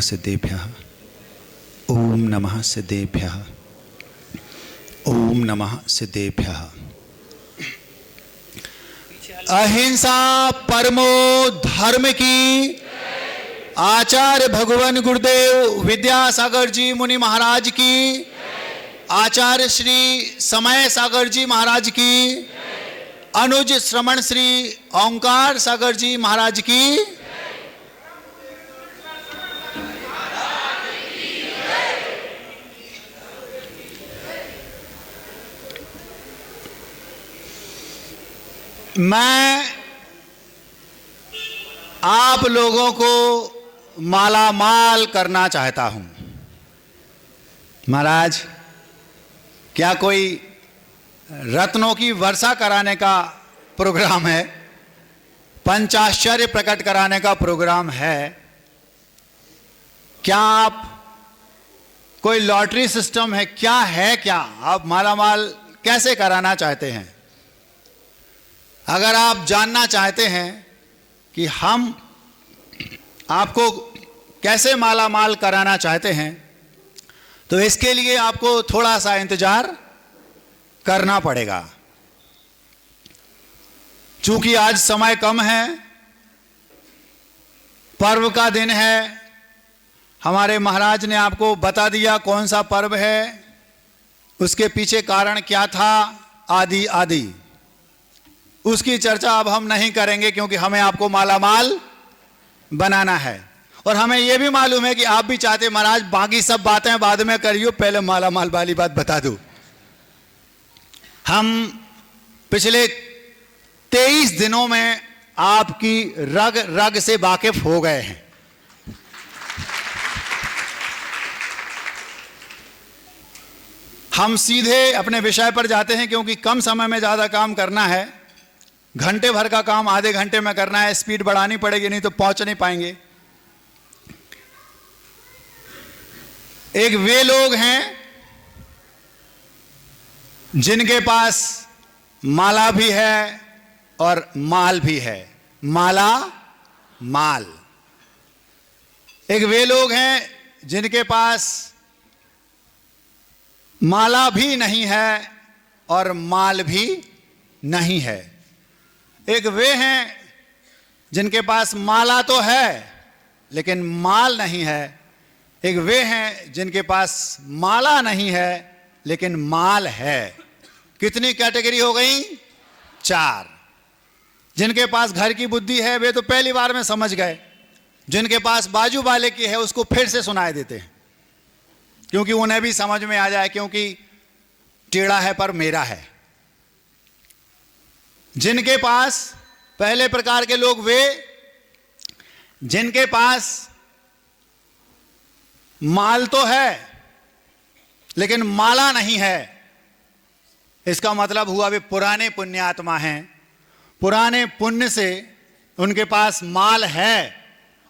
सिद्धेभ्यः। ओम नमः सिद्धेभ्यः। ओम नमः सिद्धेभ्यः। अहिंसा परमो धर्म की। आचार्य भगवान गुरुदेव विद्यासागर जी मुनि महाराज की। आचार्य श्री समय सागर जी महाराज की। अनुज श्रमण श्री ओंकार सागर जी महाराज की। मैं आप लोगों को माला माल करना चाहता हूं। महाराज, क्या कोई रत्नों की वर्षा कराने का प्रोग्राम है? पंचाश्चर्य प्रकट कराने का प्रोग्राम है? क्या आप कोई लॉटरी सिस्टम है? क्या है? क्या आप माला माल कैसे कराना चाहते हैं? अगर आप जानना चाहते हैं कि हम आपको कैसे माला माल कराना चाहते हैं, तो इसके लिए आपको थोड़ा सा इंतजार करना पड़ेगा। चूंकि आज समय कम है, पर्व का दिन है, हमारे महाराज ने आपको बता दिया कौन सा पर्व है, उसके पीछे कारण क्या था, आदि आदि। उसकी चर्चा अब हम नहीं करेंगे, क्योंकि हमें आपको माला माल बनाना है। और हमें यह भी मालूम है कि आप भी चाहते महाराज बाकी सब बातें बाद में करियो, पहले माला माल वाली बात बता दो। हम पिछले 23 दिनों में आपकी रग रग से वाकिफ हो गए हैं। हम सीधे अपने विषय पर जाते हैं, क्योंकि कम समय में ज्यादा काम करना है। घंटे भर का काम आधे घंटे में करना है। स्पीड बढ़ानी पड़ेगी, नहीं तो पहुंच नहीं पाएंगे। एक वे लोग हैं जिनके पास माला भी है और माल भी है। माला माल। एक वे लोग हैं जिनके पास माला भी नहीं है और माल भी नहीं है। एक वे हैं जिनके पास माला तो है लेकिन माल नहीं है। एक वे हैं जिनके पास माला नहीं है लेकिन माल है। कितनी कैटेगरी हो गई? 4। जिनके पास घर की बुद्धि है वे तो पहली बार में समझ गए। जिनके पास बाजू वाले की है उसको फिर से सुनाए देते हैं, क्योंकि उन्हें भी समझ में आ जाए, क्योंकि टेढ़ा है पर मेरा है। जिनके पास पहले प्रकार के लोग वे जिनके पास माल तो है लेकिन माला नहीं है। इसका मतलब हुआ वे पुराने पुण्यात्मा हैं। पुराने पुण्य से उनके पास माल है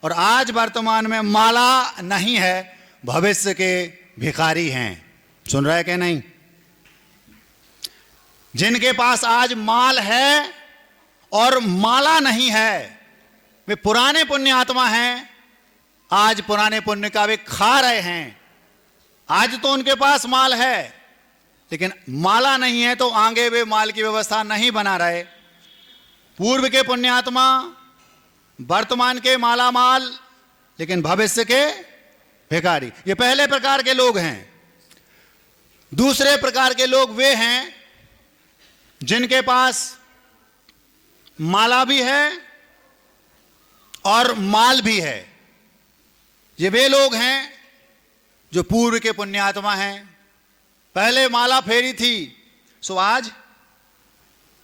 और आज वर्तमान में माला नहीं है, भविष्य के भिखारी हैं। सुन रहे कि नहीं? जिनके पास आज माल है और माला नहीं है वे पुराने पुण्य आत्मा हैं। आज पुराने पुण्य का वे खा रहे हैं। आज तो उनके पास माल है लेकिन माला नहीं है, तो आगे वे माल की व्यवस्था नहीं बना रहे। पूर्व के पुण्यात्मा वर्तमान के माला माल लेकिन भविष्य के भिखारी। ये पहले प्रकार के लोग हैं। दूसरे प्रकार के लोग वे हैं जिनके पास माला भी है और माल भी है। ये वे लोग हैं जो पूर्व के पुण्यात्मा हैं। पहले माला फेरी थी, सो आज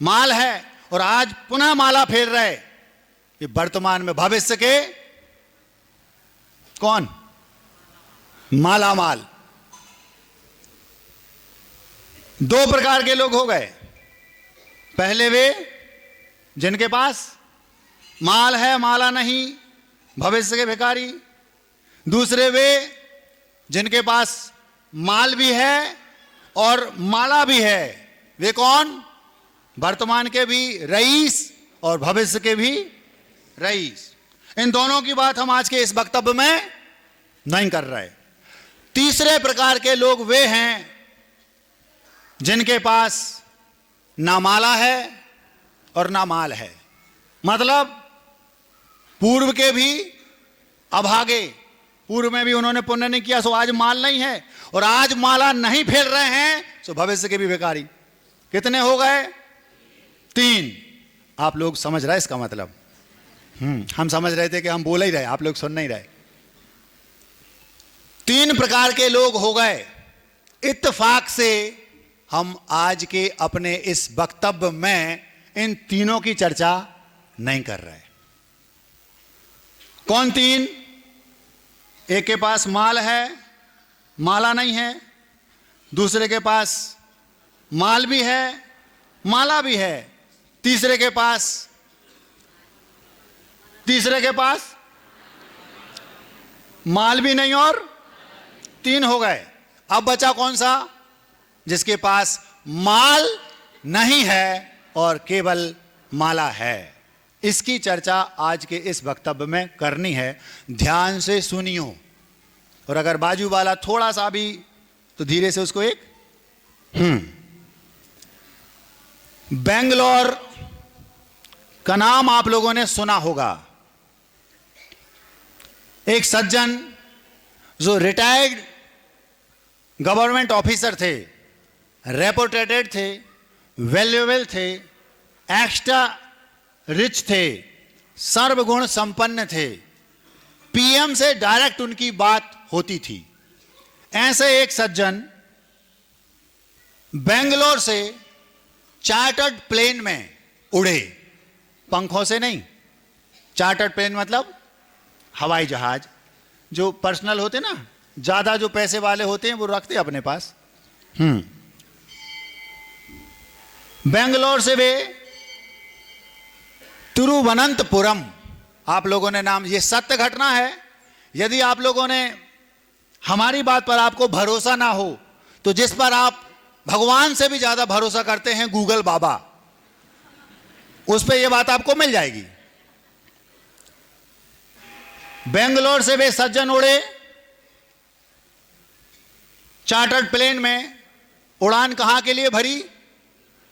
माल है और आज पुनः माला फेर रहे। ये वर्तमान में भविष्य के कौन? माला माल। 2 प्रकार के लोग हो गए। पहले वे जिनके पास माल है माला नहीं, भविष्य के भिखारी। दूसरे वे जिनके पास माल भी है और माला भी है। वे कौन? वर्तमान के भी रईस और भविष्य के भी रईस। इन दोनों की बात हम आज के इस वक्तव्य में नहीं कर रहे। तीसरे प्रकार के लोग वे हैं जिनके पास ना माला है और ना माल है, मतलब पूर्व के भी अभागे, पूर्व में भी उन्होंने पुण्य नहीं किया, सो आज माल नहीं है, और आज माला नहीं फेर रहे हैं, सो भविष्य के भी भिखारी। कितने हो गए? 3। आप लोग समझ रहे इसका मतलब? हम समझ रहे थे कि हम बोल ही रहे, आप लोग सुन नहीं रहे। 3 प्रकार के लोग हो गए। इत्तेफाक से हम आज के अपने इस वक्तव्य में इन तीनों की चर्चा नहीं कर रहे। कौन 3? एक के पास माल है, माला नहीं है। दूसरे के पास माल भी है, माला भी है। तीसरे के पास माल भी नहीं और 3 हो गए। अब बचा कौन सा? जिसके पास माल नहीं है और केवल माला है। इसकी चर्चा आज के इस वक्तव्य में करनी है। ध्यान से सुनियो, और अगर बाजू वाला थोड़ा सा भी तो धीरे से उसको एक बेंगलोर का नाम आप लोगों ने सुना होगा। एक सज्जन जो रिटायर्ड गवर्नमेंट ऑफिसर थे, रेपुटेटेड थे, वैल्यूएबल थे, एक्स्ट्रा रिच थे, सर्वगुण संपन्न थे, पीएम से डायरेक्ट उनकी बात होती थी। ऐसे एक सज्जन बेंगलोर से चार्टर्ड प्लेन में उड़े, पंखों से नहीं। चार्टर्ड प्लेन मतलब हवाई जहाज, जो पर्सनल होते ना, ज्यादा जो पैसे वाले होते हैं वो रखते अपने पास। बेंगलोर से वे तिरुवनंतपुरम, आप लोगों ने नाम, ये सत्य घटना है। यदि आप लोगों ने हमारी बात पर आपको भरोसा ना हो, तो जिस पर आप भगवान से भी ज्यादा भरोसा करते हैं, गूगल बाबा, उस पर यह बात आपको मिल जाएगी। बेंगलोर से वे सज्जन उड़े चार्टर्ड प्लेन में। उड़ान कहां के लिए भरी?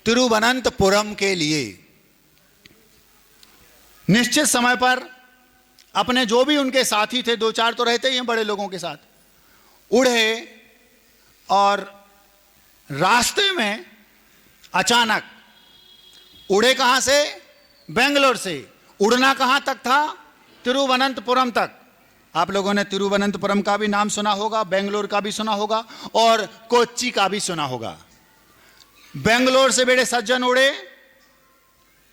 तिरुवनंतपुरम के लिए। निश्चित समय पर अपने जो भी उनके साथी थे, 2-4 तो रहते ही हैं बड़े लोगों के साथ, उड़े और रास्ते में अचानक, उड़े कहां से? बेंगलोर से। उड़ना कहां तक था? तिरुवनंतपुरम तक। आप लोगों ने तिरुवनंतपुरम का भी नाम सुना होगा, बेंगलोर का भी सुना होगा और कोच्चि का भी सुना होगा। बेंगलोर से बड़े सज्जन उड़े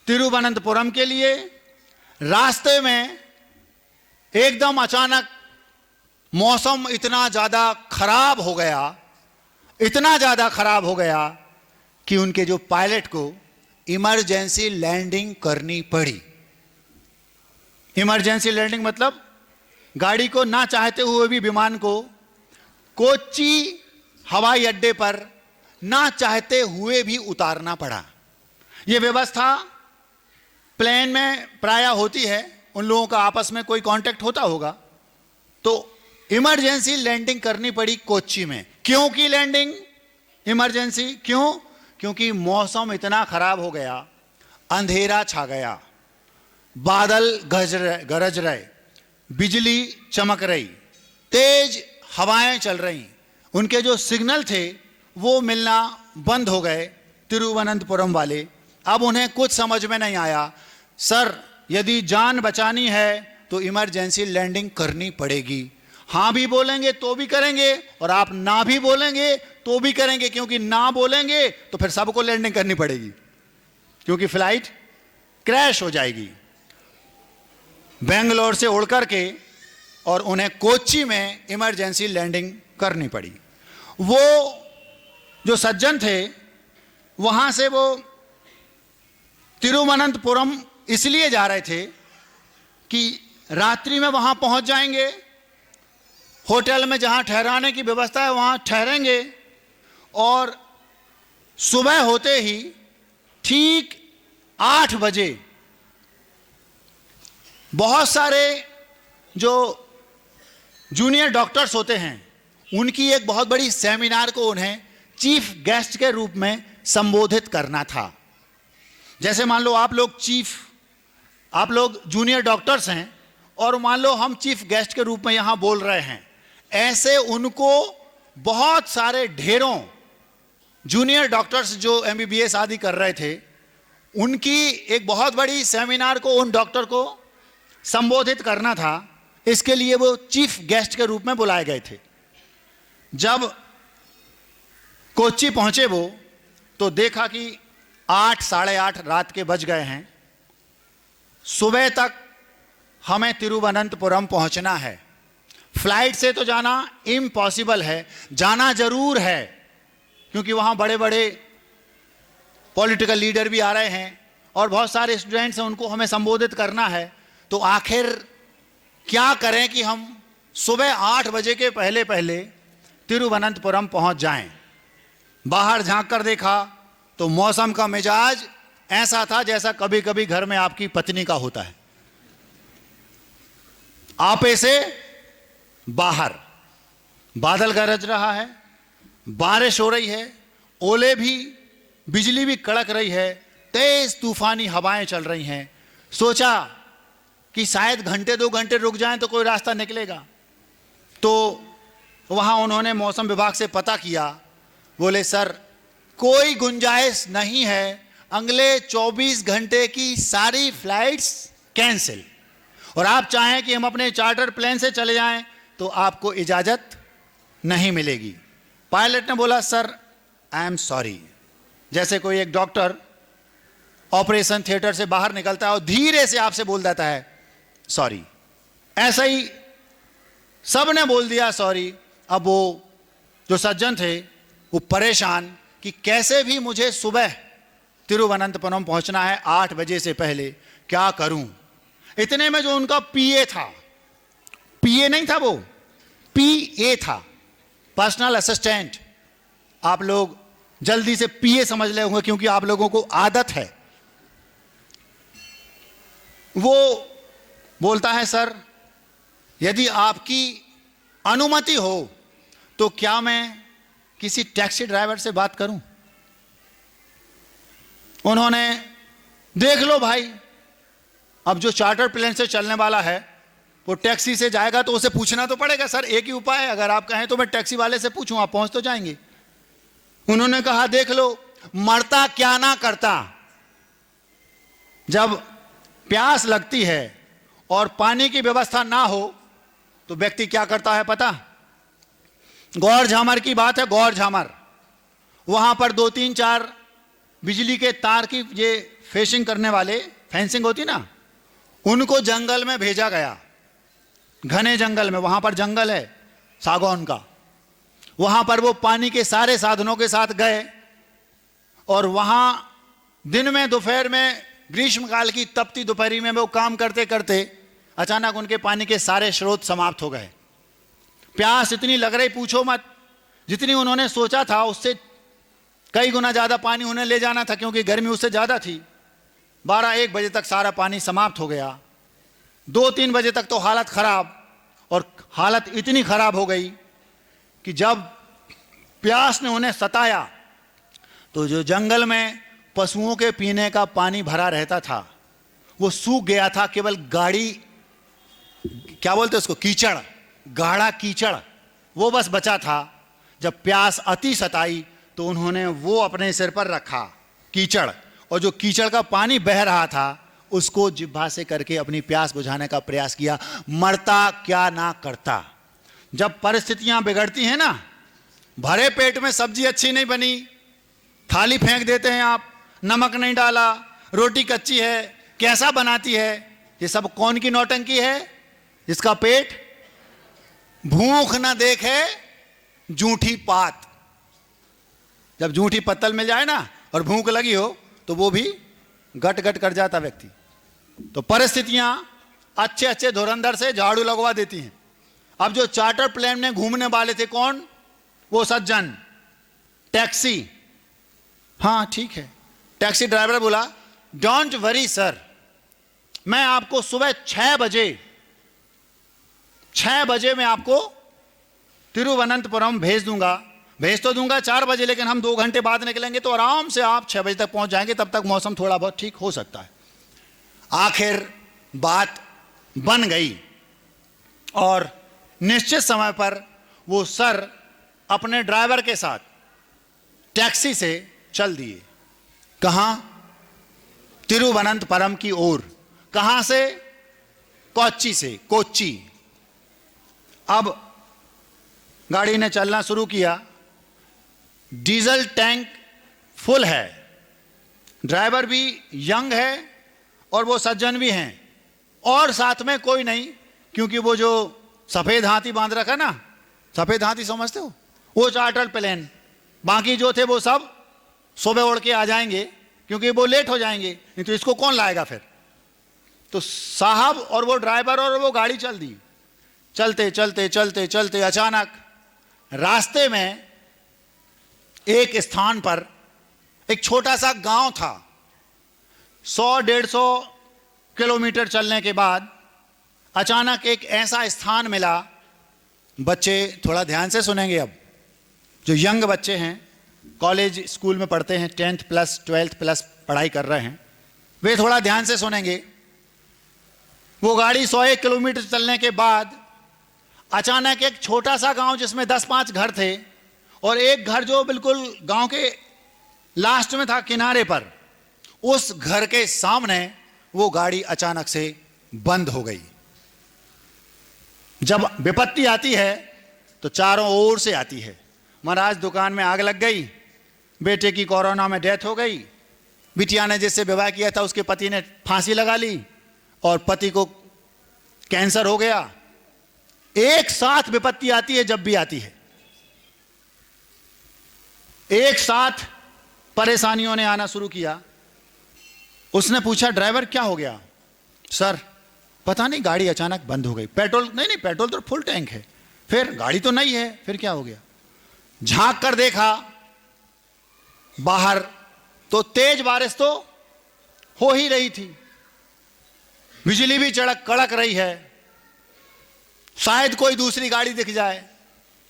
तिरुवनंतपुरम के लिए। रास्ते में एकदम अचानक मौसम इतना ज्यादा खराब हो गया, इतना ज्यादा खराब हो गया कि उनके जो पायलट को इमरजेंसी लैंडिंग करनी पड़ी। इमरजेंसी लैंडिंग मतलब गाड़ी को ना चाहते हुए भी विमान को कोच्चि हवाई अड्डे पर ना चाहते हुए भी उतारना पड़ा। यह व्यवस्था प्लेन में प्रायः होती है, उन लोगों का आपस में कोई कांटेक्ट होता होगा, तो इमरजेंसी लैंडिंग करनी पड़ी कोच्चि में। क्यों की लैंडिंग इमरजेंसी? क्यों? क्योंकि मौसम इतना खराब हो गया, अंधेरा छा गया, बादल गरज रहे, बिजली चमक रही, तेज हवाएं चल रही। उनके जो सिग्नल थे वो मिलना बंद हो गए तिरुवनंतपुरम वाले। अब उन्हें कुछ समझ में नहीं आया। सर, यदि जान बचानी है तो इमरजेंसी लैंडिंग करनी पड़ेगी। हाँ भी बोलेंगे तो भी करेंगे, और आप ना भी बोलेंगे तो भी करेंगे, क्योंकि ना बोलेंगे तो फिर सबको लैंडिंग करनी पड़ेगी, क्योंकि फ्लाइट क्रैश हो जाएगी। बेंगलोर से उड़ करके और उन्हें कोच्चि में इमरजेंसी लैंडिंग करनी पड़ी। वो जो सज्जन थे वहां से वो तिरुवनंतपुरम इसलिए जा रहे थे कि रात्रि में वहां पहुंच जाएंगे, होटल में जहां ठहराने की व्यवस्था है वहां ठहरेंगे, और सुबह होते ही ठीक 8 बजे बहुत सारे जो जूनियर डॉक्टर्स होते हैं, उनकी एक बहुत बड़ी सेमिनार को उन्हें चीफ गेस्ट के रूप में संबोधित करना था। जैसे मान लो आप लोग जूनियर डॉक्टर्स हैं और मान लो हम चीफ गेस्ट के रूप में यहां बोल रहे हैं, ऐसे उनको बहुत सारे ढेरों जूनियर डॉक्टर्स जो एमबीबीएस आदि कर रहे थे, उनकी एक बहुत बड़ी सेमिनार को उन डॉक्टर को संबोधित करना था। इसके लिए वो चीफ गेस्ट के रूप में बुलाए गए थे। जब कोच्चि पहुंचे वो, तो देखा कि 8 साढ़े 8 रात के बज गए हैं। सुबह तक हमें तिरुवनंतपुरम पहुंचना है। फ्लाइट से तो जाना इम्पॉसिबल है, जाना जरूर है क्योंकि वहाँ बड़े बड़े पॉलिटिकल लीडर भी आ रहे हैं और बहुत सारे स्टूडेंट्स हैं, उनको हमें संबोधित करना है। तो आखिर क्या करें कि हम सुबह 8 बजे के पहले पहले तिरुवनंतपुरम पहुँच जाएं। बाहर झांक कर देखा तो मौसम का मिजाज ऐसा था जैसा कभी कभी घर में आपकी पत्नी का होता है। आपे से बाहर बादल गरज रहा है, बारिश हो रही है, ओले भी, बिजली भी कड़क रही है, तेज तूफानी हवाएं चल रही हैं। सोचा कि शायद घंटे 2 घंटे रुक जाएं तो कोई रास्ता निकलेगा। तो वहां उन्होंने मौसम विभाग से पता किया, बोले सर कोई गुंजाइश नहीं है, अगले 24 घंटे की सारी फ्लाइट्स कैंसिल, और आप चाहें कि हम अपने चार्टर प्लेन से चले जाएं तो आपको इजाजत नहीं मिलेगी। पायलट ने बोला सर आई एम सॉरी। जैसे कोई एक डॉक्टर ऑपरेशन थिएटर से बाहर निकलता है और धीरे से आपसे बोल देता है सॉरी, ऐसा ही सब ने बोल दिया सॉरी। अब वो जो सज्जन थे वो परेशान कि कैसे भी मुझे सुबह तिरुवनंतपुरम पहुंचना है 8 बजे से पहले, क्या करूं। इतने में जो उनका पीए था, पीए नहीं था वो, पीए था, पर्सनल असिस्टेंट, आप लोग जल्दी से पीए समझ ले होंगे क्योंकि आप लोगों को आदत है। वो बोलता है सर यदि आपकी अनुमति हो तो क्या मैं किसी टैक्सी ड्राइवर से बात करूं। उन्होंने देख लो भाई, अब जो चार्टर प्लेन से चलने वाला है वो टैक्सी से जाएगा तो उसे पूछना तो पड़ेगा। सर एक ही उपाय है, अगर आप कहें तो मैं टैक्सी वाले से पूछूं, आप पहुंच तो जाएंगे। उन्होंने कहा देख लो, मरता क्या ना करता। जब प्यास लगती है और पानी की व्यवस्था ना हो तो व्यक्ति क्या करता है पता? गौर झामर की बात है, गौर झामर, वहां पर 2-3-4 बिजली के तार की ये फेंसिंग करने वाले, फेंसिंग होती ना, उनको जंगल में भेजा गया, घने जंगल में। वहां पर जंगल है सागौन का, वहां पर वो पानी के सारे साधनों के साथ गए और वहां दिन में, दोपहर में, ग्रीष्मकाल की तपती दोपहरी में वो काम करते करते अचानक उनके पानी के सारे स्रोत समाप्त हो गए। प्यास इतनी लग रही पूछो मत, जितनी उन्होंने सोचा था उससे कई गुना ज़्यादा पानी उन्हें ले जाना था क्योंकि गर्मी उससे ज़्यादा थी। 12-1 बजे तक सारा पानी समाप्त हो गया। 2-3 बजे तक तो हालत खराब, और हालत इतनी खराब हो गई कि जब प्यास ने उन्हें सताया तो जो जंगल में पशुओं के पीने का पानी भरा रहता था वो सूख गया था। केवल गाढ़ी, क्या बोलते उसको, कीचड़, गाढ़ा कीचड़, वो बस बचा था। जब प्यास अति सताई तो उन्होंने वो अपने सिर पर रखा कीचड़, और जो कीचड़ का पानी बह रहा था उसको जिह्वा से करके अपनी प्यास बुझाने का प्रयास किया। मरता क्या ना करता। जब परिस्थितियां बिगड़ती हैं ना, भरे पेट में सब्जी अच्छी नहीं बनी, थाली फेंक देते हैं आप, नमक नहीं डाला, रोटी कच्ची है, कैसा बनाती है। ये सब कौन की नौटंकी है? जिसका पेट भूख ना देखे जूठी पात। जब जूठी पत्तल मिल जाए ना और भूख लगी हो तो वो भी गट गट कर जाता व्यक्ति। तो परिस्थितियां अच्छे अच्छे धुरंधर से झाड़ू लगवा देती हैं। अब जो चार्टर प्लेन में घूमने वाले थे, कौन? वो सज्जन, टैक्सी। हाँ ठीक है। टैक्सी ड्राइवर बोला डोंट वरी सर, मैं आपको सुबह 6 बजे 6 बजे मैं आपको तिरुवनंतपुरम भेज दूंगा। भेज तो दूंगा 4 बजे, लेकिन हम 2 घंटे बाद निकलेंगे तो आराम से आप 6 बजे तक पहुंच जाएंगे, तब तक मौसम थोड़ा बहुत ठीक हो सकता है। आखिर बात बन गई और निश्चित समय पर वो सर अपने ड्राइवर के साथ टैक्सी से चल दिए। कहां? तिरुवनंतपुरम की ओर। कहां से? कोच्चि से, कोच्चि। अब गाड़ी ने चलना शुरू किया। डीजल टैंक फुल है, ड्राइवर भी यंग है और वो सज्जन भी हैं, और साथ में कोई नहीं, क्योंकि वो जो सफेद हाथी बांध रखा ना, सफेद हाथी समझते हो, वो चार्टर्ड प्लेन, बाकी जो थे वो सब सुबह उड़ के आ जाएंगे, क्योंकि वो लेट हो जाएंगे, नहीं तो इसको कौन लाएगा फिर। तो साहब और वो ड्राइवर और वो गाड़ी चल दी। चलते चलते चलते चलते अचानक रास्ते में एक स्थान पर एक छोटा सा गांव था। 100-150 किलोमीटर चलने के बाद अचानक एक ऐसा स्थान मिला। बच्चे थोड़ा ध्यान से सुनेंगे। अब जो यंग बच्चे हैं, कॉलेज स्कूल में पढ़ते हैं, 10th प्लस 12th प्लस पढ़ाई कर रहे हैं, वे थोड़ा ध्यान से सुनेंगे। वो गाड़ी 101 किलोमीटर चलने के बाद अचानक एक छोटा सा गांव जिसमें 10-5 घर थे, और एक घर जो बिल्कुल गांव के लास्ट में था, किनारे पर, उस घर के सामने वो गाड़ी अचानक से बंद हो गई। जब विपत्ति आती है तो चारों ओर से आती है। महाराज दुकान में आग लग गई, बेटे की कोरोना में डेथ हो गई, बिटिया ने जिससे विवाह किया था उसके पति ने फांसी लगा ली, और पति को कैंसर हो गया। एक साथ विपत्ति आती है, जब भी आती है एक साथ परेशानियों ने आना शुरू किया। उसने पूछा, ड्राइवर क्या हो गया? सर पता नहीं, गाड़ी अचानक बंद हो गई। पेट्रोल नहीं, पेट्रोल तो फुल टैंक है। फिर गाड़ी तो नहीं है, फिर क्या हो गया? झांक कर देखा बाहर तो तेज बारिश तो हो ही रही थी, बिजली भी कड़क रही है, शायद कोई दूसरी गाड़ी दिख जाए।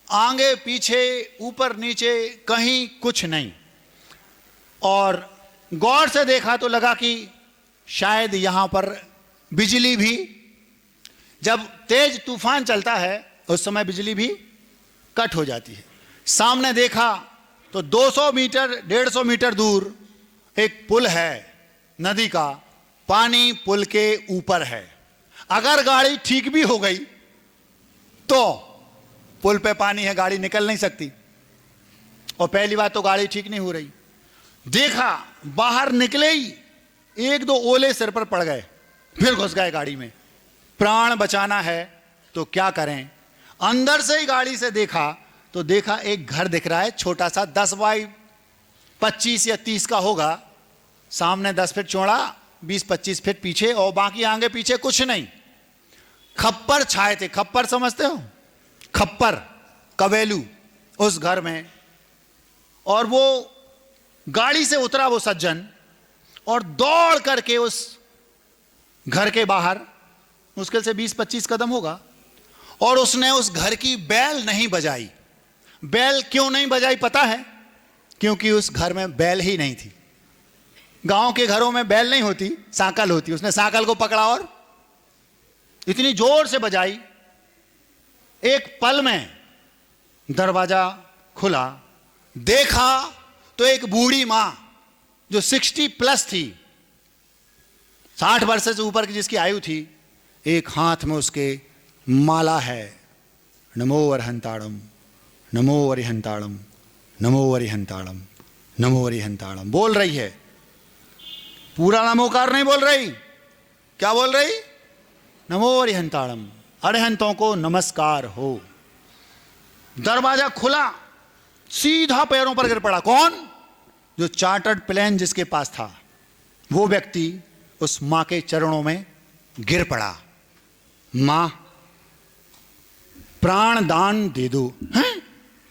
आगे पीछे ऊपर नीचे कहीं कुछ नहीं, और गौर से देखा तो लगा कि शायद यहां पर बिजली भी, जब तेज तूफान चलता है उस समय बिजली भी कट हो जाती है। सामने देखा तो 200 मीटर 150 मीटर दूर एक पुल है नदी का, पानी पुल के ऊपर है। अगर गाड़ी ठीक भी हो गई तो पुल पे पानी है, गाड़ी निकल नहीं सकती, और पहली बात तो गाड़ी ठीक नहीं हो रही। देखा बाहर निकले ही 1-2 ओले सिर पर पड़ गए, फिर घुस गए गाड़ी में। प्राण बचाना है तो क्या करें? अंदर से ही गाड़ी से देखा तो देखा एक घर दिख रहा है, छोटा सा, 10 बाई 25 या 30 का होगा, सामने 10 फीट चौड़ा, 20-25 फीट पीछे, और बाकी आगे पीछे कुछ नहीं। खप्पर छाए थे, खप्पर समझते हो, खप्पर, कवेलू उस घर में। और वो गाड़ी से उतरा वो सज्जन और दौड़ करके उस घर के बाहर, मुश्किल से 20-25 कदम होगा, और उसने उस घर की बैल नहीं बजाई। बैल क्यों नहीं बजाई पता है? क्योंकि उस घर में बैल ही नहीं थी। गांव के घरों में बैल नहीं होती, सांकल होती। उसने सांकल को पकड़ा और इतनी जोर से बजाई, एक पल में दरवाजा खुला। देखा तो एक बूढ़ी मां जो 60 प्लस थी, 60 वर्ष से ऊपर की जिसकी आयु थी, एक हाथ में उसके माला है। नमो अरिहंताणम, नमो अरिहंताणम, नमो अरिहंताणम, नमो अरिहंताणम बोल रही है। पूरा नमोकार नहीं बोल रही, क्या बोल रही? नमो अरिहंताणम, अरिहंतों को नमस्कार हो। दरवाजा खुला, सीधा पैरों पर गिर पड़ा। कौन? जो चार्टर्ड प्लेन जिसके पास था, वो व्यक्ति उस मां के चरणों में गिर पड़ा। मां प्राण दान दे दो। हैं?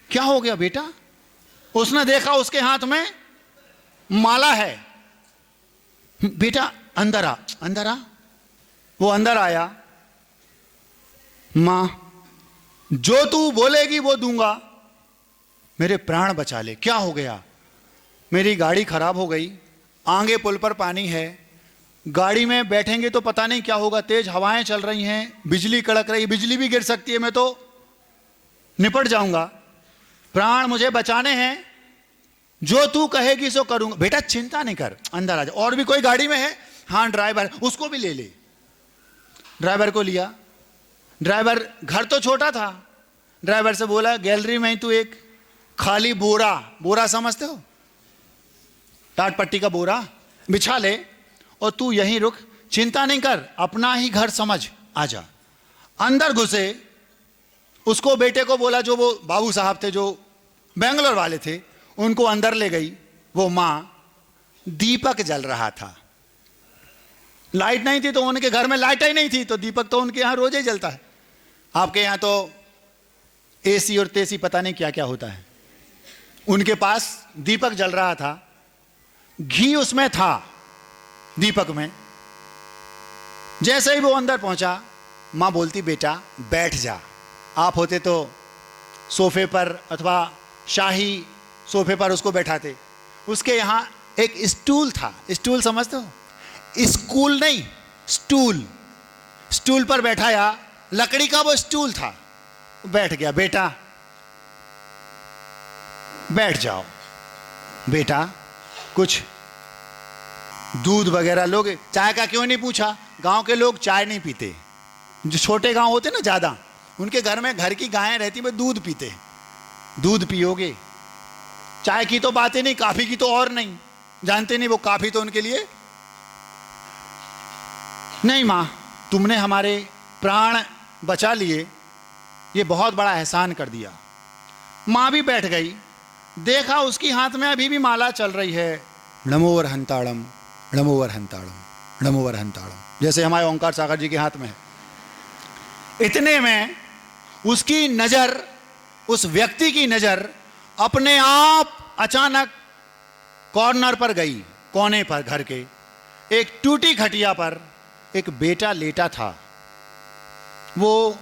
क्या हो गया बेटा? उसने देखा उसके हाथ में माला है। बेटा अंदर आ, अंदर आ। वो अंदर आया। मां, जो तू बोलेगी वो दूंगा, मेरे प्राण बचा ले। क्या हो गया? मेरी गाड़ी खराब हो गई, आगे पुल पर पानी है, गाड़ी में बैठेंगे तो पता नहीं क्या होगा, तेज हवाएं चल रही हैं, बिजली कड़क रही, बिजली भी गिर सकती है, मैं तो निपट जाऊंगा, प्राण मुझे बचाने हैं, जो तू कहेगी सो करूंगा। बेटा चिंता नहीं कर, अंदर आ जा। और भी कोई गाड़ी में है? हाँ ड्राइवर, उसको भी ले ले। ड्राइवर को लिया। ड्राइवर, घर तो छोटा था, ड्राइवर से बोला गैलरी में ही तू एक खाली बोरा, बोरा समझते हो, टाट पट्टी का बोरा बिछा ले और तू यहीं रुक, चिंता नहीं कर, अपना ही घर समझ, आजा। अंदर घुसे, उसको बेटे को बोला, जो वो बाबू साहब थे जो बेंगलोर वाले थे, उनको अंदर ले गई। वो मां, दीपक जल रहा था, लाइट नहीं थी तो उनके घर में लाइट ही नहीं थी, तो दीपक तो उनके यहां रोज ही जलता है। आपके यहां तो एसी और तेसी पता नहीं क्या क्या होता है। उनके पास दीपक जल रहा था, घी उसमें था दीपक में। जैसे ही वो अंदर पहुंचा, मां बोलती बेटा बैठ जा। आप होते तो सोफे पर अथवा शाही सोफे पर उसको बैठाते। उसके यहां एक स्टूल था, स्टूल समझते हो, स्कूल नहीं स्टूल, स्टूल पर बैठाया, लकड़ी का वो स्टूल था, बैठ गया। बेटा बैठ जाओ, बेटा कुछ दूध वगैरह लोगे? चाय का क्यों नहीं पूछा? गांव के लोग चाय नहीं पीते, जो छोटे गांव होते ना ज्यादा, उनके घर में घर की गायें रहती, वो दूध पीते। दूध पियोगे? चाय की तो बात ही नहीं, कॉफी की तो और नहीं, जानते नहीं वो कॉफी तो उनके लिए नहीं। मां, तुमने हमारे प्राण बचा लिए, ये बहुत बड़ा एहसान कर दिया। मां भी बैठ गई, देखा उसकी हाथ में अभी भी माला चल रही है, नमोवर हंताड़म नमोवर हंताड़म नमोवर हंताड़म, जैसे हमारे ओंकार सागर जी के हाथ में है। इतने में उसकी नजर, उस व्यक्ति की नजर अपने आप अचानक कॉर्नर पर गई, कोने पर घर के एक टूटी खटिया पर एक बेटा लेटा था। वो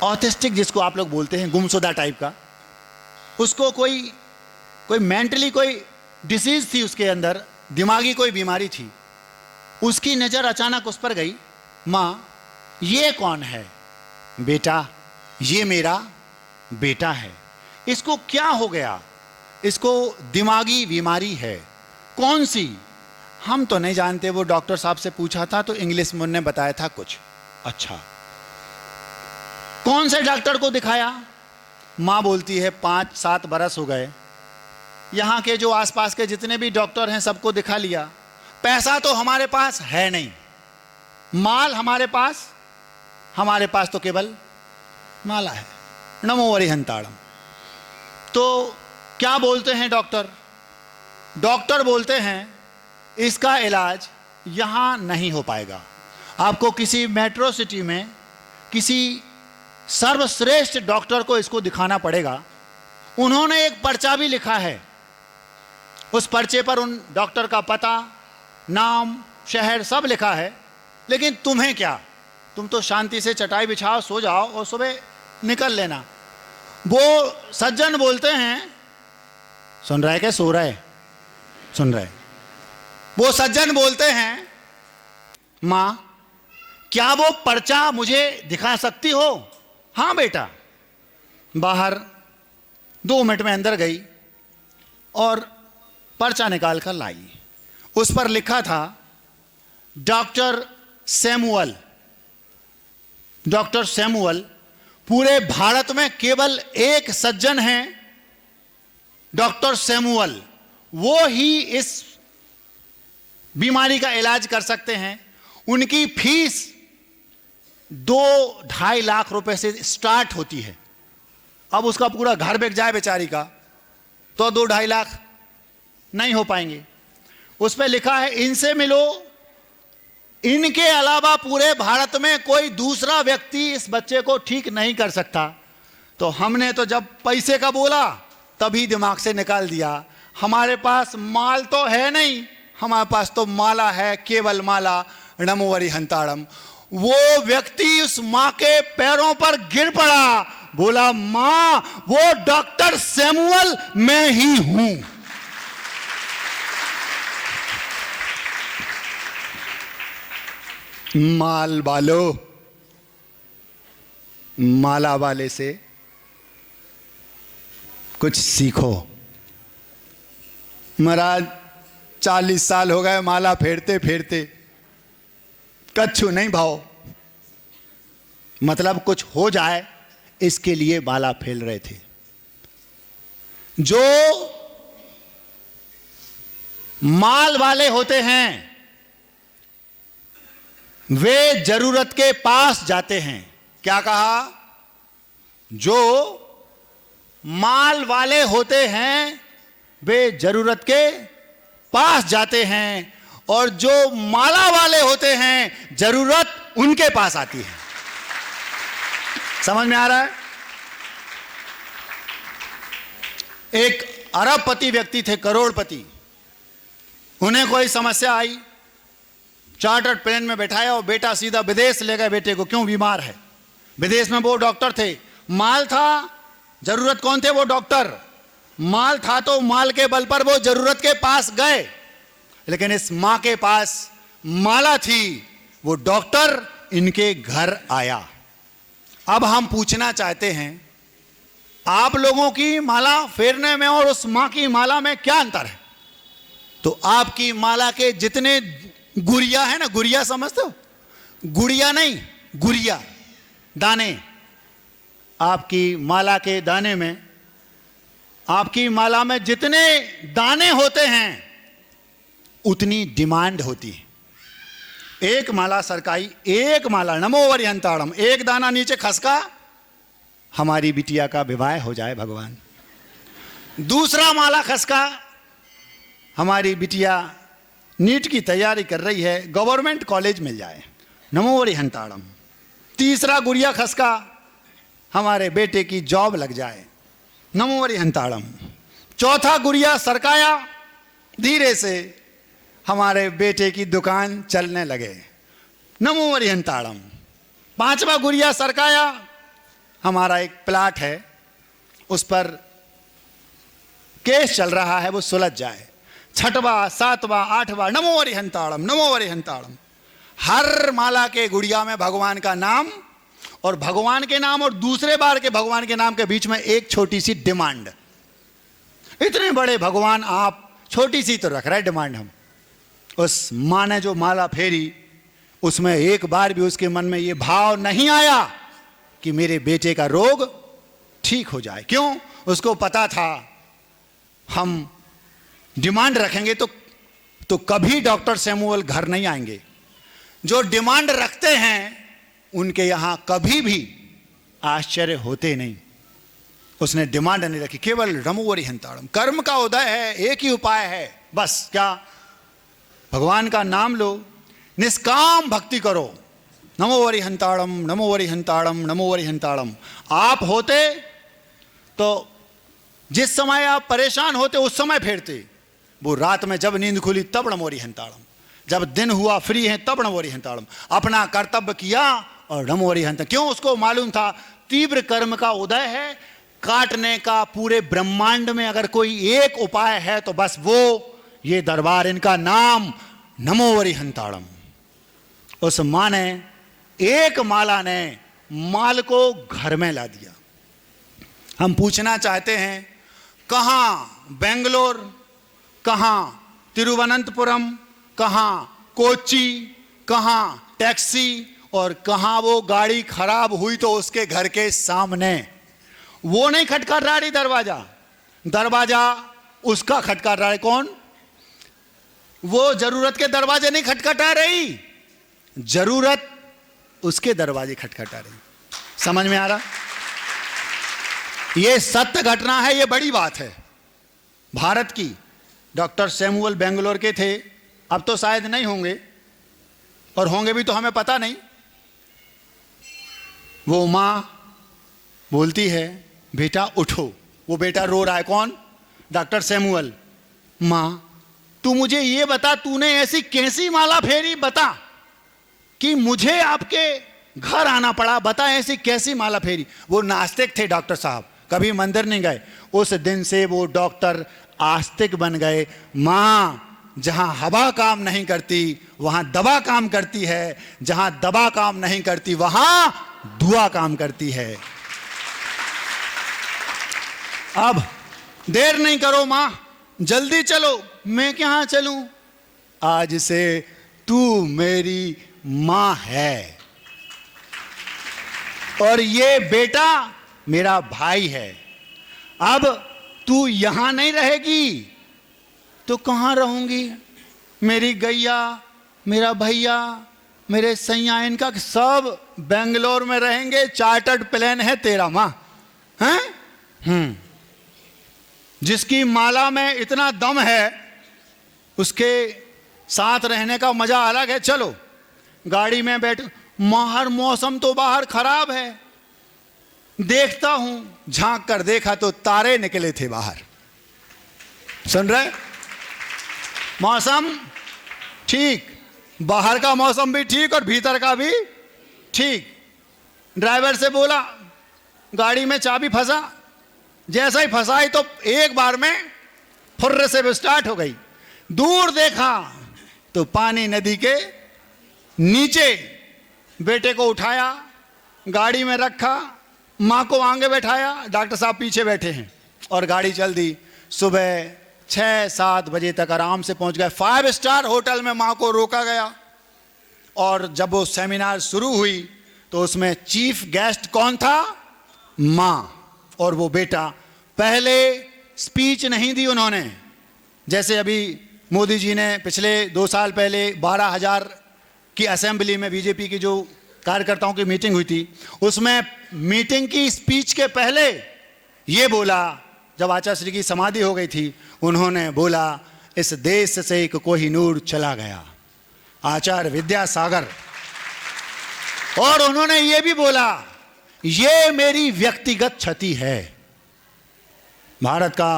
ऑटिस्टिक जिसको आप लोग बोलते हैं, गुमशुदा टाइप का, उसको कोई मेंटली कोई डिसीज थी उसके अंदर, दिमागी कोई बीमारी थी। उसकी नजर अचानक उस पर गई। मां, ये कौन है? बेटा, ये मेरा बेटा है। इसको क्या हो गया? इसको दिमागी बीमारी है। कौन सी? हम तो नहीं जानते, वो डॉक्टर साहब से पूछा था तो इंग्लिश में उन्होंने बताया था कुछ। अच्छा, कौन से डॉक्टर को दिखाया? मां बोलती है 5-7 बरस हो गए, यहां के जो आसपास के जितने भी डॉक्टर हैं सबको दिखा लिया, पैसा तो हमारे पास है नहीं, माल हमारे पास तो केवल माला है, नमो वरिहंताड़म। तो क्या बोलते हैं डॉक्टर? डॉक्टर बोलते हैं इसका इलाज यहां नहीं हो पाएगा, आपको किसी मेट्रो सिटी में किसी सर्वश्रेष्ठ डॉक्टर को इसको दिखाना पड़ेगा। उन्होंने एक पर्चा भी लिखा है, उस पर्चे पर उन डॉक्टर का पता, नाम, शहर सब लिखा है। लेकिन तुम्हें क्या, तुम तो शांति से चटाई बिछाओ, सो जाओ और सुबह निकल लेना। वो सज्जन बोलते हैं, सुन रहे क्या? सो रहे? सुन रहे? वो सज्जन बोलते हैं, मां क्या वो पर्चा मुझे दिखा सकती हो? हाँ बेटा। बाहर 2 मिनट में अंदर गई और पर्चा निकाल कर लाई। उस पर लिखा था डॉक्टर सैमुअल। डॉक्टर सैमुअल, पूरे भारत में केवल एक सज्जन हैं, डॉक्टर सैमुअल, वो ही इस बीमारी का इलाज कर सकते हैं। उनकी फीस 2-2.5 लाख रुपए से स्टार्ट होती है। अब उसका पूरा घर बिक जाए बेचारी का तो 2-2.5 लाख नहीं हो पाएंगे। उस पर लिखा है इनसे मिलो, इनके अलावा पूरे भारत में कोई दूसरा व्यक्ति इस बच्चे को ठीक नहीं कर सकता। तो हमने तो जब पैसे का बोला तभी दिमाग से निकाल दिया, हमारे पास माल तो है नहीं, हमारे पास तो माला है, केवल माला, नमो वरिहंताड़म। वो व्यक्ति उस मां के पैरों पर गिर पड़ा, बोला, मां, वो डॉक्टर सैमुअल मैं ही हूं। माल वालो, माला वाले से कुछ सीखो। महाराज 40 साल हो गए माला फेरते फेरते, कच्छू नहीं भाव, मतलब कुछ हो जाए इसके लिए माला फेर रहे थे। जो माल वाले होते हैं वे जरूरत के पास जाते हैं। क्या कहा? जो माल वाले होते हैं वे जरूरत के पास जाते हैं, और जो माला वाले होते हैं जरूरत उनके पास आती है। समझ में आ रहा है? एक अरबपति व्यक्ति थे, करोड़पति। उन्हें कोई समस्या आई, चार्टर्ड प्लेन में बैठाया और बेटा सीधा विदेश ले गए बेटे को। क्यों? बीमार है। विदेश में वो डॉक्टर थे, माल था, जरूरत कौन थे? वो डॉक्टर। माल था तो माल के बल पर वो जरूरत के पास गए, लेकिन इस मां के पास माला थी, वो डॉक्टर इनके घर आया। अब हम पूछना चाहते हैं, आप लोगों की माला फेरने में और उस मां की माला में क्या अंतर है? तो आपकी माला के जितने गुड़िया है ना, गुड़िया समझते हो? गुड़िया नहीं, गुड़िया, दाने। आपकी माला के दाने में, आपकी माला में जितने दाने होते हैं उतनी डिमांड होती है। एक माला सरकाई, एक माला नमो वरिहंताड़म, एक दाना नीचे खसका, हमारी बिटिया का विवाह हो जाए भगवान। दूसरा माला खसका, हमारी बिटिया नीट की तैयारी कर रही है, गवर्नमेंट कॉलेज मिल जाए, नमो वरिहंताड़म। तीसरा गुड़िया खसका, हमारे बेटे की जॉब लग जाए, नमो वरिहंताड़म। चौथा गुड़िया सरकाया, धीरे से हमारे बेटे की दुकान चलने लगे, नमो वरिहंताड़म। पांचवा गुड़िया सरकाया, हमारा एक प्लाट है उस पर केस चल रहा है, वो सुलझ जाए। छठवा, सातवा, आठवा, नमो वरिहंताड़म, नमो वरिहंताड़म। हर माला के गुड़िया में भगवान का नाम, और भगवान के नाम और दूसरे बार के भगवान के नाम के बीच में एक छोटी सी डिमांड। इतने बड़े भगवान आप, छोटी सी तो रख रहे डिमांड हम। उस मां ने जो माला फेरी, उसमें एक बार भी उसके मन में ये भाव नहीं आया कि मेरे बेटे का रोग ठीक हो जाए। क्यों? उसको पता था हम डिमांड रखेंगे तो कभी डॉक्टर सैमुअल घर नहीं आएंगे। जो डिमांड रखते हैं उनके यहां कभी भी आश्चर्य होते नहीं। उसने डिमांड नहीं रखी, केवल नमो वरिहंताड़म। कर्म का उदय है, एक ही उपाय है, बस क्या? भगवान का नाम लो, निष्काम भक्ति करो, नमो वरिहंताड़म, नमो वरिहंताड़म, नमो वरिहंताड़म। आप होते तो जिस समय आप परेशान होते उस समय फेरते, वो रात में जब नींद खुली तब नमो वरिहंताड़म, जब दिन हुआ फ्री है तब नमो वरिहंताड़म। अपना कर्तव्य किया और नमो वरिहंताड़म। क्यों? उसको मालूम था तीव्र कर्म का उदय है, काटने का पूरे ब्रह्मांड में अगर कोई एक उपाय है तो बस वो ये दरबार, इनका नाम नमो वरिहंताड़म। उस मां ने, एक माला ने माल को घर में ला दिया। हम पूछना चाहते हैं, कहां बेंगलोर, कहां तिरुवनंतपुरम, कहां कोच्चि, कहां टैक्सी, और कहां वो गाड़ी खराब हुई तो उसके घर के सामने। वो नहीं खटखट रहा है दरवाजा, दरवाजा उसका खटखट रहा है। कौन? वो जरूरत के दरवाजे नहीं खटखटा रही, जरूरत उसके दरवाजे खटखटा रही। समझ में आ रहा? ये सत्य घटना है, ये बड़ी बात है भारत की। डॉक्टर सैमुअल बेंगलोर के थे, अब तो शायद नहीं होंगे, और होंगे भी तो हमें पता नहीं। वो मां बोलती है, बेटा उठो। वो बेटा रो रहा है। कौन? Doctor Samuel. मां, तू मुझे ये बता, तूने ऐसी कैसी माला फेरी, बता कि मुझे आपके घर आना पड़ा, बताएं ऐसी कैसी माला फेरी। वो नास्तिक थे डॉक्टर साहब, कभी मंदिर नहीं गए। उस दिन से वो डॉक्टर आस्तिक बन गए। मां, जहां हवा काम नहीं करती वहां दवा काम करती है, जहां दवा काम नहीं करती वहां दुआ काम करती है। अब देर नहीं करो मां, जल्दी चलो। मैं कहां चलूं? आज से तू मेरी मां है और ये बेटा मेरा भाई है। अब तू यहां नहीं रहेगी तो कहां रहूंगी? मेरी गैया, मेरा भैया, मेरे सैया, इनका सब बेंगलोर में रहेंगे। चार्टर्ड प्लेन है तेरा मां, हैं? जिसकी माला में इतना दम है उसके साथ रहने का मजा अलग है। चलो गाड़ी में बैठ। बाहर मौसम तो बाहर खराब है, देखता हूं। झांक कर देखा तो तारे निकले थे बाहर। सुन रहे? मौसम ठीक, बाहर का मौसम भी ठीक और भीतर का भी ठीक। ड्राइवर से बोला, गाड़ी में चाबी फंसा। जैसा ही फंसाई तो एक बार में फुर्र से स्टार्ट हो गई। दूर देखा तो पानी नदी के नीचे। बेटे को उठाया, गाड़ी में रखा, मां को आगे बैठाया, डॉक्टर साहब पीछे बैठे हैं और गाड़ी चल दी। सुबह 6-7 बजे तक आराम से पहुंच गए। 5 स्टार होटल में मां को रोका गया और जब वो सेमिनार शुरू हुई तो उसमें चीफ गेस्ट कौन था? मां और वो बेटा। पहले स्पीच नहीं दी उन्होंने, जैसे अभी मोदी जी ने पिछले 2 साल पहले 12,000 की असेंबली में बीजेपी की जो कार्यकर्ताओं की मीटिंग हुई थी, उसमें मीटिंग की स्पीच के पहले ये बोला, जब आचार्य श्री की समाधि हो गई थी, उन्होंने बोला, इस देश से एक कोहिनूर चला गया, आचार्य विद्यासागर। और उन्होंने ये भी बोला, ये मेरी व्यक्तिगत क्षति है। भारत का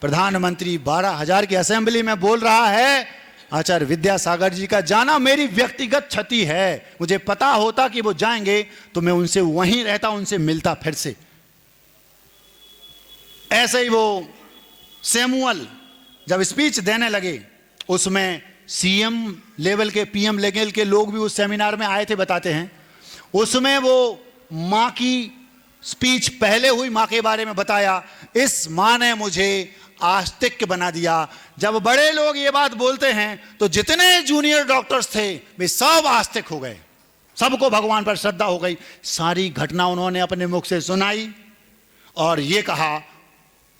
प्रधानमंत्री 12,000 की असेंबली में बोल रहा है, आचार्य विद्यासागर जी का जाना मेरी व्यक्तिगत क्षति है। मुझे पता होता कि वो जाएंगे तो मैं उनसे वहीं रहता, उनसे मिलता फिर से। ऐसे ही वो सैमुअल जब स्पीच देने लगे, उसमें सीएम लेवल के, पीएम लेवल के लोग भी उस सेमिनार में आए थे, बताते हैं। उसमें वो मां की स्पीच पहले हुई, मां के बारे में बताया, इस मां ने मुझे आस्तिक बना दिया। जब बड़े लोग ये बात बोलते हैं तो जितने जूनियर डॉक्टर्स थे वे सब आस्तिक हो गए, सबको भगवान पर श्रद्धा हो गई। सारी घटना उन्होंने अपने मुख से सुनाई और ये कहा,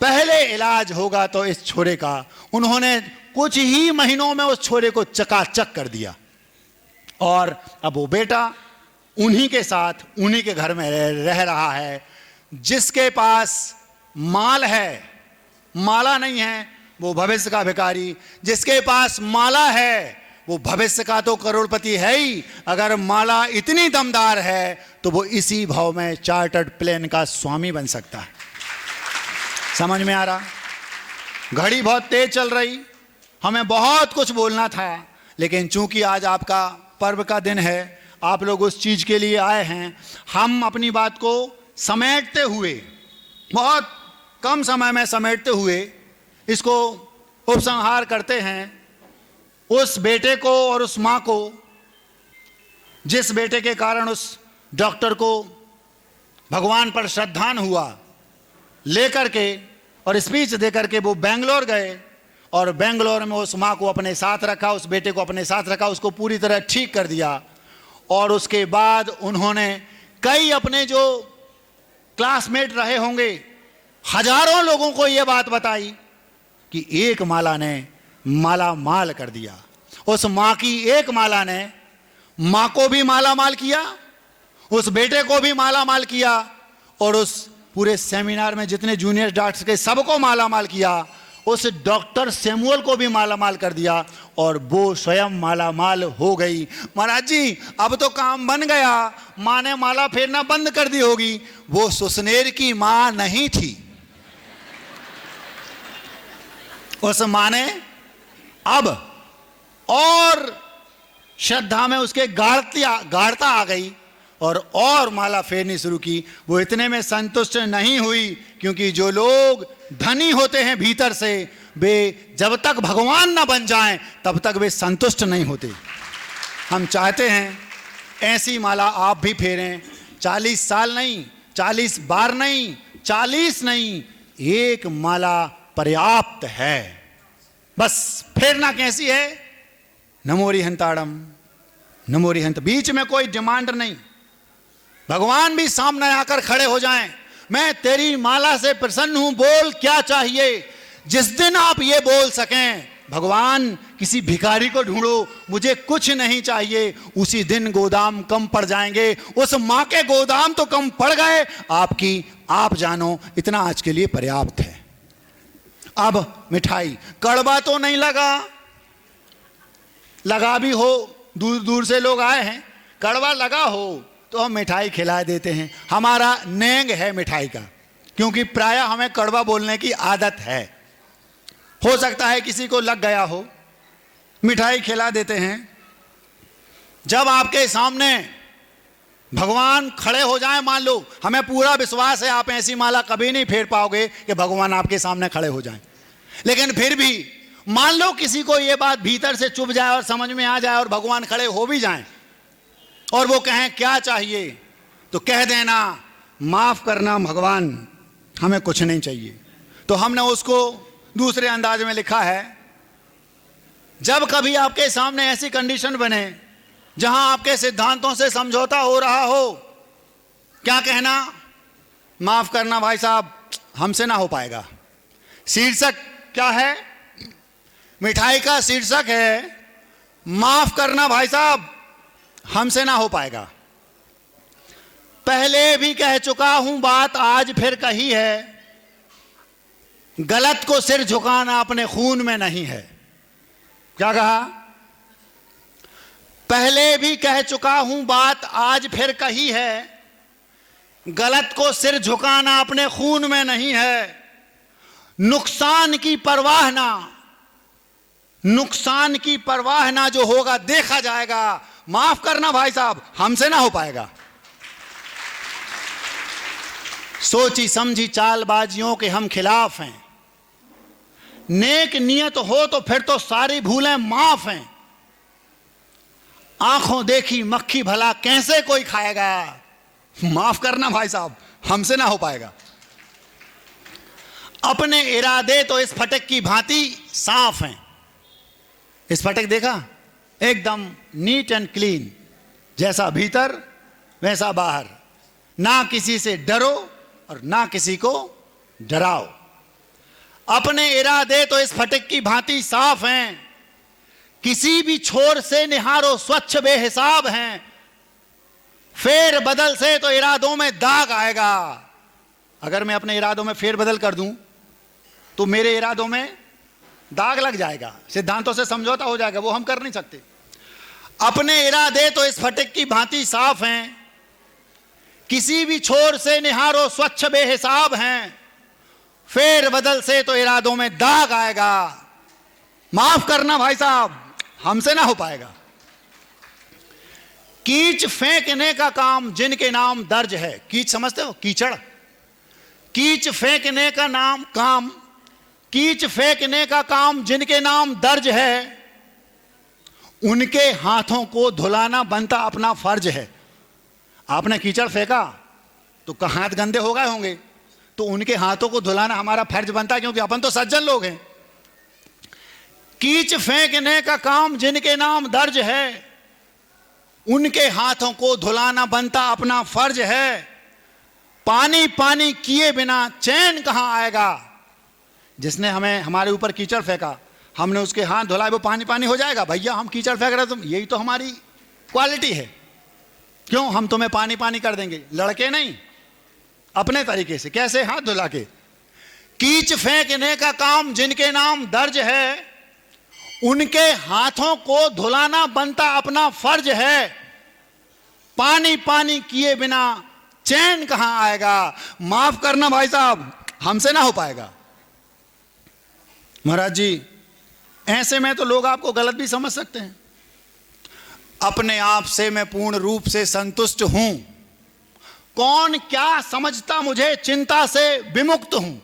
पहले इलाज होगा तो इस छोरे का। उन्होंने कुछ ही महीनों में उस छोरे को चकाचक कर दिया और अब वो बेटा उन्हीं के साथ, उन्हीं के घर में रह रहा है। जिसके पास माल है, माला नहीं है, वो भविष्य का भिखारी। जिसके पास माला है वो भविष्य का तो करोड़पति है ही। अगर माला इतनी दमदार है तो वो इसी भाव में चार्टर्ड प्लेन का स्वामी बन सकता है। समझ में आ रहा? घड़ी बहुत तेज चल रही, हमें बहुत कुछ बोलना था, लेकिन चूंकि आज आपका पर्व का दिन है, आप लोग उस चीज के लिए आए हैं। हम अपनी बात को समेटते हुए, बहुत कम समय में समेटते हुए इसको उपसंहार करते हैं। उस बेटे को और उस मां को, जिस बेटे के कारण उस डॉक्टर को भगवान पर श्रद्धान हुआ, लेकर के और स्पीच देकर के वो बेंगलोर गए और बेंगलोर में उस मां को अपने साथ रखा, उस बेटे को अपने साथ रखा, उसको पूरी तरह ठीक कर दिया। और उसके बाद उन्होंने कई अपने जो क्लासमेट रहे होंगे, हजारों लोगों को यह बात बताई कि एक माला ने माला माल कर दिया। उस मां की एक माला ने मां को भी माला माल किया, उस बेटे को भी माला माल किया और उस पूरे सेमिनार में जितने जूनियर डॉक्टर्स के सबको माला माल किया। उस डॉक्टर सैमुअल को भी माला माल कर दिया और वो स्वयं माला माल हो गई। महाराज जी, अब तो काम बन गया। मां ने माला फेरना बंद कर दी होगी। वो सुसनेर की मां नहीं थी। उस मां ने अब और श्रद्धा में उसके गाढ़ता आ गई और माला फेरनी शुरू की। वो इतने में संतुष्ट नहीं हुई, क्योंकि जो लोग धनी होते हैं भीतर से, वे जब तक भगवान ना बन जाएं तब तक वे संतुष्ट नहीं होते। हम चाहते हैं ऐसी माला आप भी फेरें। 40 साल नहीं, 40 बार नहीं, 40 नहीं, एक माला पर्याप्त है। बस फेरना कैसी है? नमोरी हंताड़म, नमोरी हंत, बीच में कोई डिमांड नहीं। भगवान भी सामने आकर खड़े हो जाएं, मैं तेरी माला से प्रसन्न हूं, बोल क्या चाहिए। जिस दिन आप ये बोल सकें, भगवान किसी भिखारी को ढूंढो, मुझे कुछ नहीं चाहिए, उसी दिन गोदाम कम पड़ जाएंगे। उस मां के गोदाम तो कम पड़ गए, आपकी आप जानो, इतना आज के लिए पर्याप्त है। अब मिठाई, कड़वा तो नहीं लगा भी हो, दूर दूर से लोग आए हैं, कड़वा लगा हो तो हम मिठाई खिला देते हैं। हमारा नेंग है मिठाई का, क्योंकि प्रायः हमें कड़वा बोलने की आदत है। हो सकता है किसी को लग गया हो, मिठाई खिला देते हैं। जब आपके सामने भगवान खड़े हो जाएं, मान लो, हमें पूरा विश्वास है आप ऐसी माला कभी नहीं फेर पाओगे कि भगवान आपके सामने खड़े हो जाएं, लेकिन फिर भी मान लो किसी को ये बात भीतर से चुभ जाए और समझ में आ जाए और भगवान खड़े हो भी जाएं और वो कहें क्या चाहिए, तो कह देना माफ करना भगवान, हमें कुछ नहीं चाहिए। तो हमने उसको दूसरे अंदाज में लिखा है, जब कभी आपके सामने ऐसी कंडीशन बने जहां आपके सिद्धांतों से समझौता हो रहा हो, क्या कहना? माफ करना भाई साहब, हमसे ना हो पाएगा। शीर्षक क्या है? मिठाई का शीर्षक है माफ करना भाई साहब, हमसे ना हो पाएगा। पहले भी कह चुका हूं बात, आज फिर कही है, गलत को सिर झुकाना अपने खून में नहीं है। क्या कहा? पहले भी कह चुका हूं बात, आज फिर कही है, गलत को सिर झुकाना अपने खून में नहीं है। नुकसान की परवाह ना, नुकसान की परवाह ना, जो होगा देखा जाएगा। माफ करना भाई साहब, हमसे ना हो पाएगा। सोची समझी चालबाजियों के हम खिलाफ हैं। नेक नियत हो तो फिर तो सारी भूलें माफ हैं। आंखों देखी मक्खी भला कैसे कोई खाएगा। माफ करना भाई साहब, हमसे ना हो पाएगा। अपने इरादे तो इस फटक की भांति साफ हैं। इस फटक देखा, एकदम नीट एंड क्लीन, जैसा भीतर वैसा बाहर। ना किसी से डरो और ना किसी को डराओ। अपने इरादे तो इस फटक की भांति साफ हैं, किसी भी छोर से निहारो स्वच्छ बेहिसाब हैं। फेर बदल से तो इरादों में दाग आएगा। अगर मैं अपने इरादों में फेर बदल कर दूं तो मेरे इरादों में दाग लग जाएगा, सिद्धांतों से समझौता हो जाएगा, वो हम कर नहीं सकते। अपने इरादे तो इस फटक की भांति साफ हैं, किसी भी छोर से निहारो स्वच्छ बेहिसाब हैं। फेर बदल से तो इरादों में दाग आएगा। माफ करना भाई साहब, हमसे ना हो पाएगा। कीच फेंकने का काम जिनके नाम दर्ज है। कीच समझते हो? कीचड़। कीच फेंकने का नाम काम, कीच फेंकने का काम जिनके नाम दर्ज है, उनके हाथों को धुलाना बनता अपना फर्ज है। आपने कीचड़ फेंका तो हाथ गंदे हो गए होंगे, तो उनके हाथों को धुलाना हमारा फर्ज बनता है, क्योंकि अपन तो सज्जन लोग हैं। कीच फेंकने का काम जिनके नाम दर्ज है, उनके हाथों को धुलाना बनता अपना फर्ज है। पानी पानी किए बिना चैन कहां आएगा। जिसने हमें हमारे ऊपर कीचड़ फेंका, हमने उसके हाथ धुलाए, वो पानी पानी हो जाएगा। भैया हम कीचड़ फेंक रहे, तुम, यही तो हमारी क्वालिटी है, क्यों हम तुम्हें पानी पानी कर देंगे। लड़के नहीं, अपने तरीके से, कैसे? हाथ धुला के। कीच फेंकने का काम जिनके नाम दर्ज है, उनके हाथों को धुलाना बनता अपना फर्ज है। पानी पानी किए बिना चैन कहां आएगा। माफ करना भाई साहब, हमसे ना हो पाएगा। महाराज जी, ऐसे में तो लोग आपको गलत भी समझ सकते हैं। अपने आप से मैं पूर्ण रूप से संतुष्ट हूं। कौन क्या समझता मुझे चिंता से विमुक्त हूं।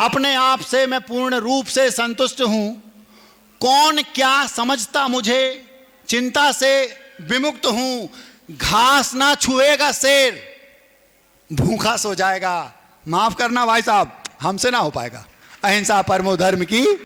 अपने आप से मैं पूर्ण रूप से संतुष्ट हूं। कौन क्या समझता मुझे चिंता से विमुक्त हूं। घास ना छुएगा शेर, भूखा सो जाएगा। माफ करना भाई साहब, हमसे ना हो पाएगा। अहिंसा परमो धर्म की।